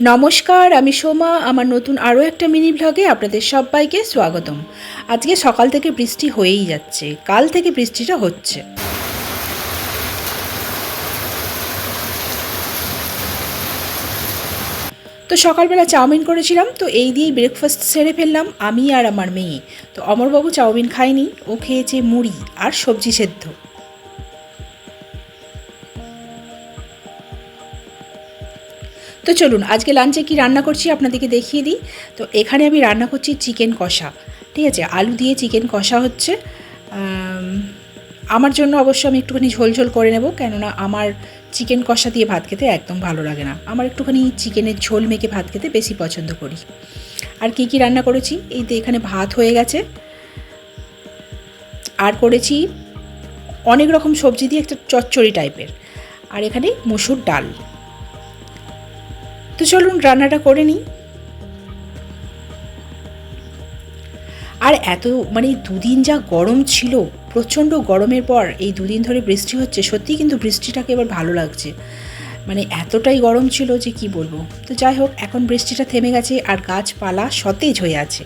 নমস্কার, আমি সোমা। আমার নতুন আরও একটা মিনি ভ্লগে আপনাদের সবাইকে স্বাগতম। আজকে সকাল থেকে বৃষ্টি হয়েই যাচ্ছে, কাল থেকে বৃষ্টিটা হচ্ছে। তো সকালবেলা চাউমিন করেছিলাম, তো এই দিয়েই ব্রেকফাস্ট সেরে ফেললাম আমি আর আমার মেয়ে। তো অমরবাবু চাউমিন খায়নি, ও খেয়েছে মুড়ি আর সবজি সেদ্ধ। তো চলুন আজকে লাঞ্চে কি রান্না করছি আপনাদেরকে দেখিয়ে দিই। তো এখানে আমি রান্না করছি চিকেন কষা। ঠিক আছে, আলু দিয়ে চিকেন কষা হচ্ছে। আমার জন্য অবশ্য আমি একটুখানি ঝোল ঝোল করে নেব, কেননা আমার চিকেন কষা দিয়ে ভাত খেতে একদম ভালো লাগে না। আমার একটুখানি চিকেনের ঝোল মেখে ভাত খেতে বেশি পছন্দ করি। আর কি কি রান্না করেছি, এই তো এখানে ভাত হয়ে গেছে। আর করেছি অনেক রকম সবজি দিয়ে একটা চচ্চড়ি টাইপের। আর এখানে মসুর ডাল। তো চলুন রান্নাটা করে নিই। আর এত দুদিন যা গরম ছিল, প্রচণ্ড গরমের পর এই দুদিন ধরে বৃষ্টি হচ্ছে, সত্যিই কিন্তু বৃষ্টিটাকে এবার ভালো লাগছে। এতটাই গরম ছিল যে কি বলবো। তো যাই হোক, এখন বৃষ্টিটা থেমে গেছে আর গাছপালা সতেজ হয়ে আছে।